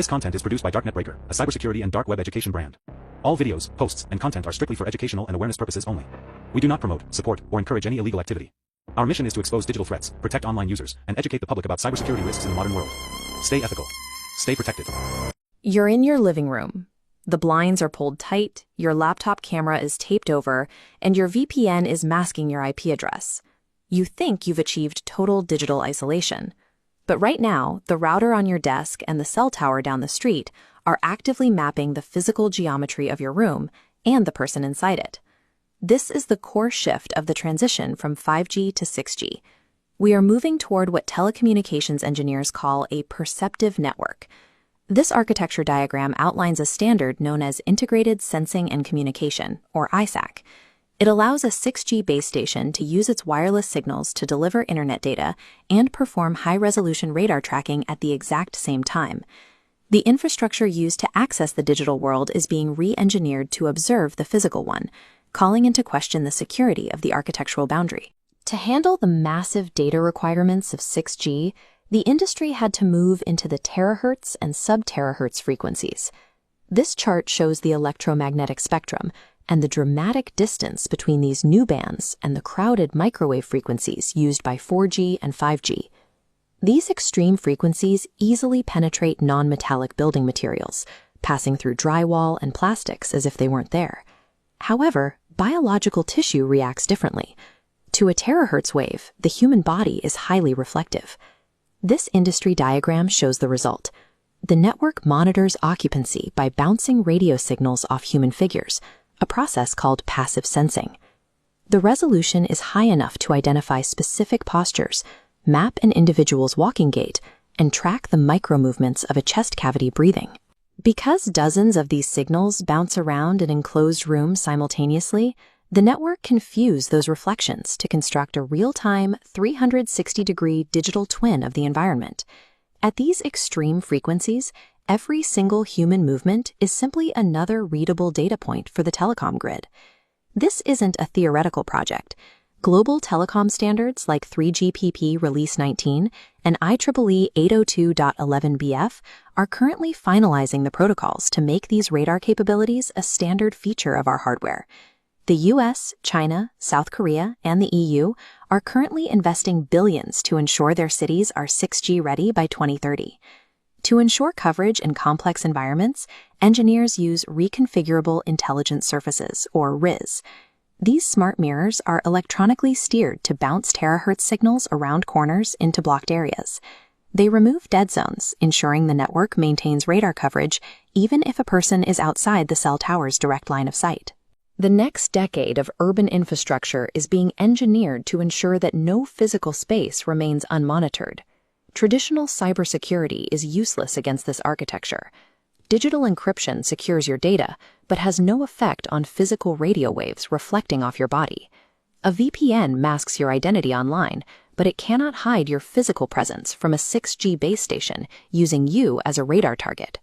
This content is produced by Darknet Breaker, a cybersecurity and dark web education brand. All videos, posts, and content are strictly for educational and awareness purposes only. We do not promote, support, or encourage any illegal activity. Our mission is to expose digital threats, protect online users, and educate the public about cybersecurity risks in the modern world. Stay ethical. Stay protected. You're in your living room. The blinds are pulled tight, your laptop camera is taped over, and your VPN is masking your IP address. You think you've achieved total digital isolation. But right now, the router on your desk and the cell tower down the street are actively mapping the physical geometry of your room and the person inside it. This is the core shift of the transition from 5G to 6G. We are moving toward what telecommunications engineers call a perceptive network. This architecture diagram outlines a standard known as Integrated Sensing and Communication, or ISAC. It allows a 6G base station to use its wireless signals to deliver internet data and perform high-resolution radar tracking at the exact same time. The infrastructure used to access the digital world is being re-engineered to observe the physical one, calling into question the security of the architectural boundary. To handle the massive data requirements of 6G, the industry had to move into the terahertz and sub-terahertz frequencies. This chart shows the electromagnetic spectrum and the dramatic distance between these new bands and the crowded microwave frequencies used by 4G and 5G. These extreme frequencies easily penetrate non-metallic building materials, passing through drywall and plastics as if they weren't there. However, biological tissue reacts differently. To a terahertz wave, the human body is highly reflective. This industry diagram shows the result. The network monitors occupancy by bouncing radio signals off human figures, a process called passive sensing. The resolution is high enough to identify specific postures, map an individual's walking gait, and track the micro-movements of a chest cavity breathing. Because dozens of these signals bounce around an enclosed room simultaneously, the network can fuse those reflections to construct a real-time 360-degree digital twin of the environment. At these extreme frequencies, every single human movement is simply another readable data point for the telecom grid. This isn't a theoretical project. Global telecom standards like 3GPP Release 19 and IEEE 802.11bf are currently finalizing the protocols to make these radar capabilities a standard feature of our hardware. The US, China, South Korea, and the EU are currently investing billions to ensure their cities are 6G ready by 2030. To ensure coverage in complex environments, engineers use Reconfigurable Intelligent Surfaces, or RIS. These smart mirrors are electronically steered to bounce terahertz signals around corners into blocked areas. They remove dead zones, ensuring the network maintains radar coverage even if a person is outside the cell tower's direct line of sight. The next decade of urban infrastructure is being engineered to ensure that no physical space remains unmonitored. Traditional cybersecurity is useless against this architecture. Digital encryption secures your data, but has no effect on physical radio waves reflecting off your body. A VPN masks your identity online, but it cannot hide your physical presence from a 6G base station using you as a radar target.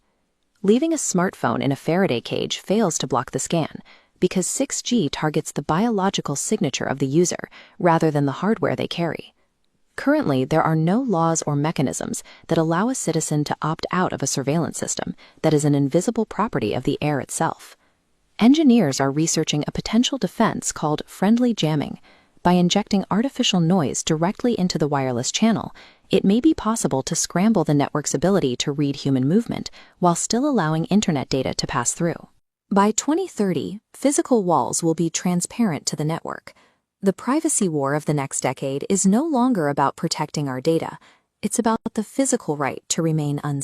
Leaving a smartphone in a Faraday cage fails to block the scan, because 6G targets the biological signature of the user rather than the hardware they carry. Currently, there are no laws or mechanisms that allow a citizen to opt out of a surveillance system that is an invisible property of the air itself. Engineers are researching a potential defense called friendly jamming. By injecting artificial noise directly into the wireless channel, it may be possible to scramble the network's ability to read human movement while still allowing internet data to pass through. By 2030, physical walls will be transparent to the network. The privacy war of the next decade is no longer about protecting our data. It's about the physical right to remain unseen.